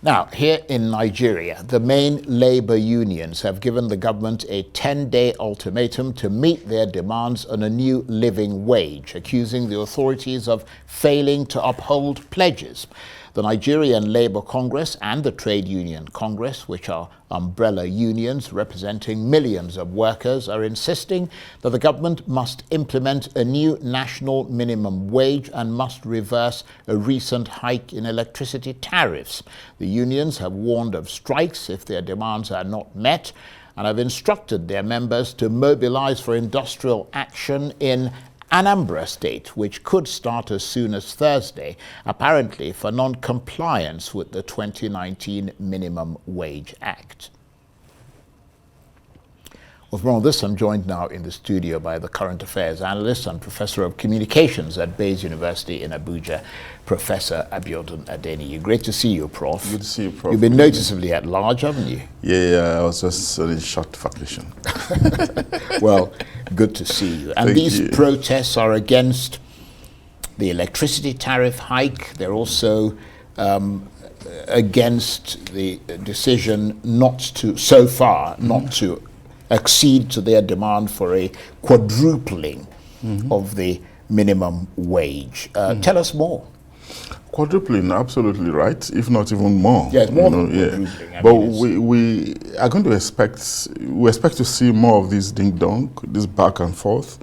Now, here in Nigeria, the main labor unions have given the government a 10-day ultimatum to meet their demands on a new living wage, accusing the authorities of failing to uphold pledges. The Nigerian Labour Congress and the Trade Union Congress, which are umbrella unions representing millions of workers, are insisting that the government must implement a new national minimum wage and must reverse a recent hike in electricity tariffs. The unions have warned of strikes if their demands are not met and have instructed their members to mobilize for industrial action in Anambra State, which could start as soon as Thursday, apparently for non-compliance with the 2019 Minimum Wage Act. With more on this, I'm joined now in the studio by the current affairs analyst and professor of communications at Bayes University in Abuja, Professor Abiodun Adeniyi. Great to see you, Prof. Good to see you, Prof. You've been noticeably at large, haven't you? Yeah, I was just on a short vacation. Well, good to see you. And these protests are against the electricity tariff hike. They're also against the decision not to, so far, not to accede to their demand for a quadrupling of the minimum wage. Tell us more. Quadrupling, absolutely right, if not even more. Yeah, it's more than quadrupling. Yeah. But we are going to expect to see more of this ding-dong, this back and forth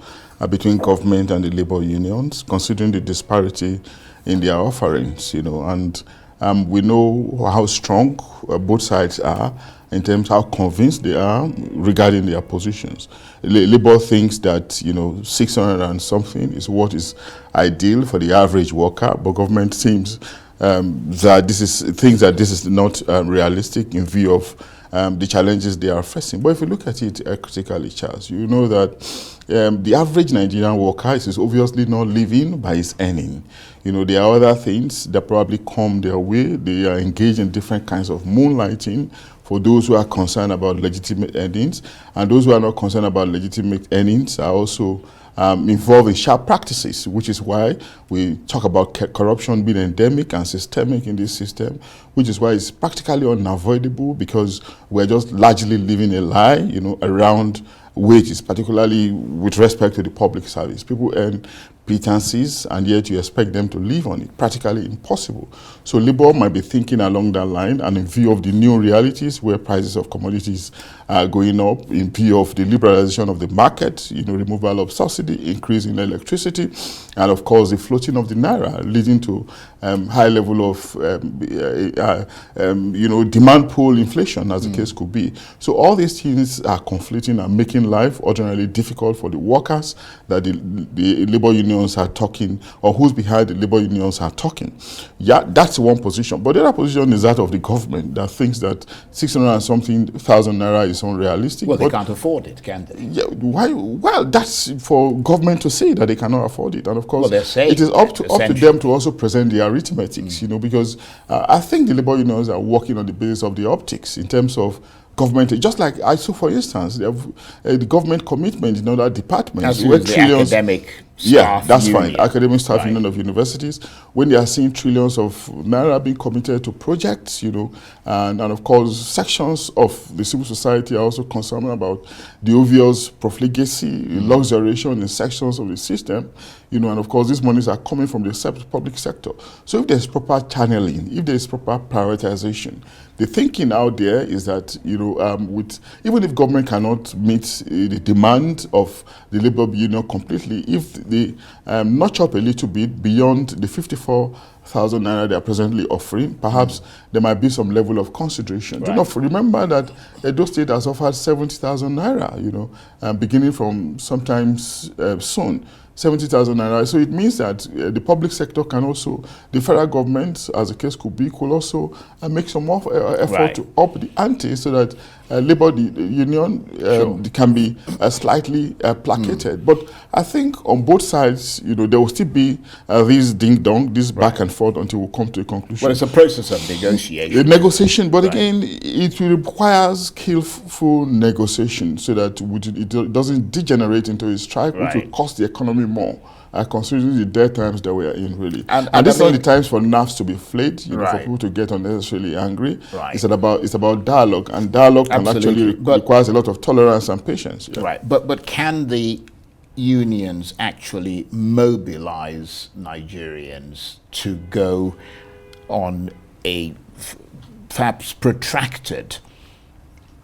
between government and the labor unions, considering the disparity in their offerings, and we know how strong both sides are in terms of how convinced they are regarding their positions. Labour thinks that 600 and something is what is ideal for the average worker, but government seems that this is not realistic in view of the challenges they are facing. But if you look at it critically, Charles, you know that the average Nigerian worker is obviously not living by his earning. There are other things that probably come their way. They are engaged in different kinds of moonlighting for those who are concerned about legitimate earnings, and those who are not concerned about legitimate earnings are also involved in sharp practices, which is why we talk about corruption being endemic and systemic in this system, which is why it's practically unavoidable, because we're just largely living a lie, around wages, particularly with respect to the public service. People earn pittances, and yet you expect them to live on it. Practically impossible. So Labour might be thinking along that line, and in view of the new realities where prices of commodities are going up, in view of the liberalization of the market, removal of subsidy, increase in electricity, and of course the floating of the naira, leading to high level of demand pull inflation, as the case could be. So all these things are conflicting and making life ordinarily difficult for the workers that the labor unions are talking, or who's behind the labor unions are talking. Yeah, that's one position. But the other position is that of the government that thinks that 600 and something thousand naira is unrealistic. Well, they can't afford it, can they? Yeah, why? Well, that's for government to say that they cannot afford it. And of course, it is up to them to also present the arithmetics, because I think the labor unions are working on the basis of the optics in terms of government, just like I saw, for instance, they have, the government commitment in other departments. As with the academic staff that's union. fine. Academic staff union of universities, when they are seeing trillions of naira being committed to projects, and of course sections of the civil society are also concerned about the obvious profligacy, luxuriation in sections of the system, and of course these monies are coming from the public sector. So if there's proper channeling, if there's proper prioritization, the thinking out there is that, even if government cannot meet the demand of the labor union completely, if they notch up a little bit beyond the 54,000 naira they are presently offering, perhaps there might be some level of consideration. Right. Do not remember that Edo State has offered 70,000 naira, beginning from sometimes soon. 70,000 naira. So it means that the public sector can also, the federal government, as the case could be, could also make some more effort to up the ante so that labor union can be slightly placated. But I think on both sides, there will still be this ding-dong, this back and forth until we come to a conclusion. Well, it's a process of negotiation. A negotiation, but again, it requires skillful negotiation so that it doesn't degenerate into a strike, which will cost the economy more. considering the dead times that we are in, really. And this is not the times for nerves to be flayed, for people to get unnecessarily angry. Right. It's about dialogue, and dialogue can actually requires a lot of tolerance and patience. Yeah. Right. But can the unions actually mobilize Nigerians to go on a perhaps protracted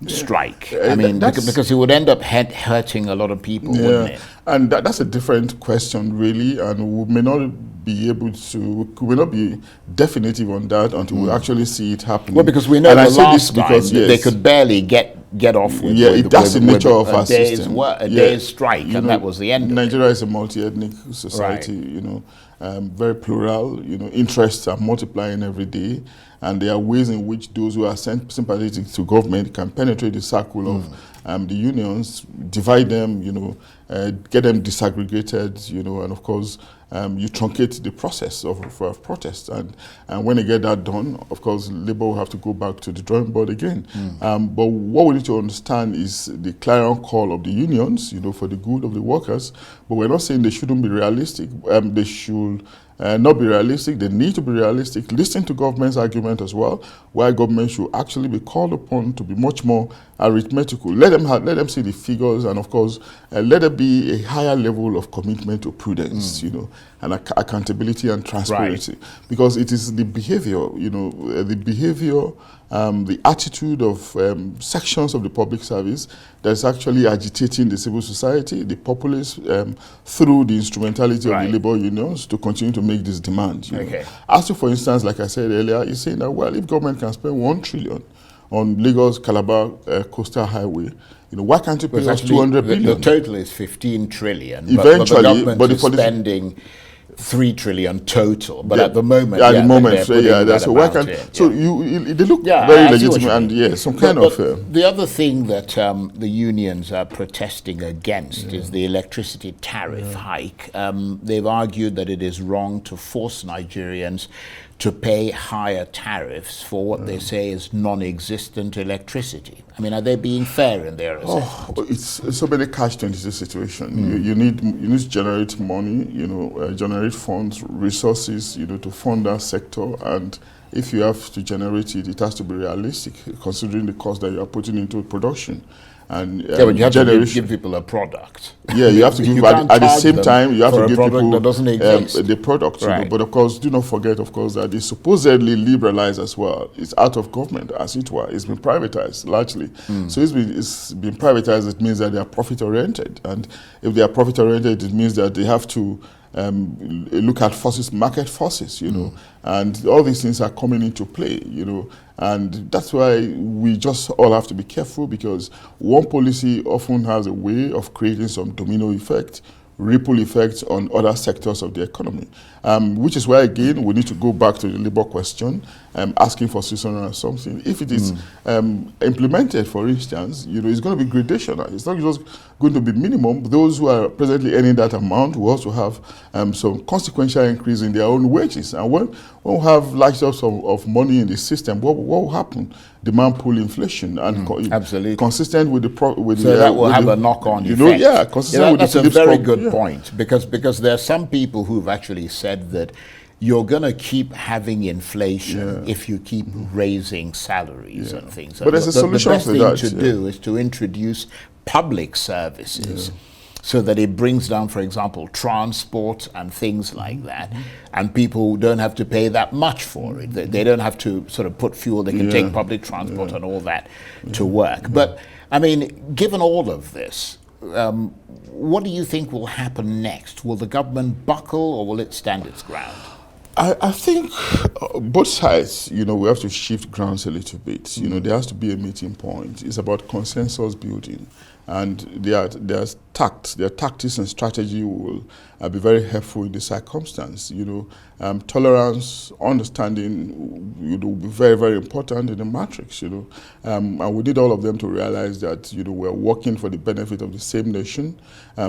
strike? I mean, because it would end up hurting a lot of people, wouldn't it? And that's a different question, really, and we may not be able to, we may not be definitive on that until we actually see it happening. Well, because we know the last time they could barely get off with that's the nature of our system. A day's strike, and that was the end of it. Nigeria is a multi-ethnic society, very plural, interests are multiplying every day, and there are ways in which those who are sympathetic to government can penetrate the circle of the unions, divide them, get them disaggregated, and of course, you truncate the process of protest. And when they get that done, of course, Labour will have to go back to the drawing board again. But what we need to understand is the clarion call of the unions, for the good of the workers. But we're not saying they shouldn't be realistic. They should not be realistic. They need to be realistic. Listen to government's argument as well, why government should actually be called upon to be much more arithmetical. Let them see the figures, and of course, let there be a higher level of commitment to prudence, and accountability and transparency, because it is the behavior, the attitude of sections of the public service that's actually agitating the civil society, the populace, through the instrumentality of the labor unions to continue to make this demand. As to, for instance, like I said earlier, you're saying that, well, if government can spend 1 trillion on Lagos-Calabar coastal highway, why can't you pay us 200 billion? The total is 15 trillion. Eventually, but the government is spending 3 trillion total, but at the moment, they look very legitimate, and some kind of. The other thing that the unions are protesting against is the electricity tariff hike. They've argued that it is wrong to force Nigerians to pay higher tariffs for what they say is non-existent electricity. I mean, are they being fair in their assessment? It's so many catch-22 situation. You need to generate money, generate funds, resources, to fund that sector. And if you have to generate it, it has to be realistic, considering the cost that you are putting into production. And but you have to give people a product. Yeah, you have to give, at the same time, you have to give people that doesn't exist. The product. But of course, do not forget, of course, that it's supposedly liberalized as well. It's out of government, as it were. It's been privatized largely. So it's been privatized. It means that they are profit-oriented. And if they are profit-oriented, it means that they have to look at forces, market forces, and all these things are coming into play, and that's why we just all have to be careful, because one policy often has a way of creating some domino effect, ripple effects on other sectors of the economy, which is why, again, we need to go back to the labor question, asking for 600 and something. If it is implemented, for instance, it's going to be gradational. It's not just going to be minimum. Those who are presently earning that amount will also have some consequential increase in their own wages. And when we have large sums of money in the system, what will happen? Demand pull inflation, and absolutely consistent with the so that will have a knock-on effect. Consistent with that's a very good point, because there are some people who've actually said that you're going to keep having inflation if you keep raising salaries and things. But there's a solution the best to thing that. To do is to introduce public services. So that it brings down, for example, transport and things like that, and people don't have to pay that much for it. They don't have to sort of put fuel. They can take public transport and all that to work. But I mean, given all of this, what do you think will happen next? Will the government buckle, or will it stand its ground? I think both sides, we have to shift grounds a little bit. There has to be a meeting point. It's about consensus building. And there's tactics and strategy will be very helpful in this circumstance. Tolerance, understanding will be very, very important in the matrix. And we need all of them to realize that we're working for the benefit of the same nation,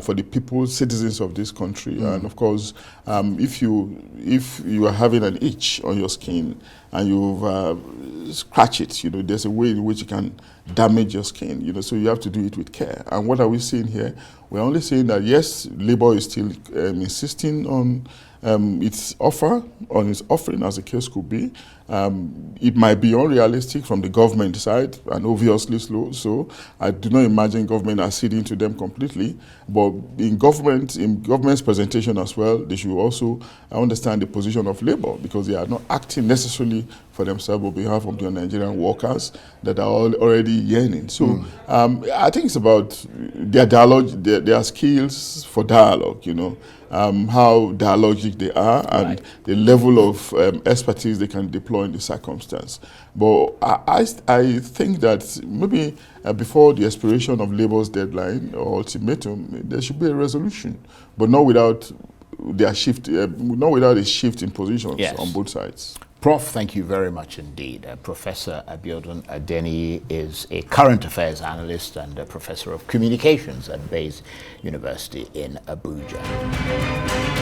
for the people, citizens of this country. And of course, if you are having an itch on your skin, and you've scratched it, there's a way in which you can damage your skin, so you have to do it with care. And what are we seeing here? We're only saying that yes, Labour is still insisting on its offer, on its offering, as the case could be. It might be unrealistic from the government side, and obviously so. I do not imagine government acceding to them completely. But in government's presentation as well, they should also understand the position of Labour, because they are not acting necessarily for themselves on behalf of the Nigerian workers that are already yearning. So I think it's about their dialogue, their skills for dialogue, how dialogic they are, and the level of expertise they can deploy in the circumstance. But I think that maybe before the expiration of Labour's deadline or ultimatum, there should be a resolution, but not without a shift in positions on both sides. Prof, thank you very much indeed. Professor Abiodun Adeniyi is a current affairs analyst and a professor of communications at Bayes University in Abuja.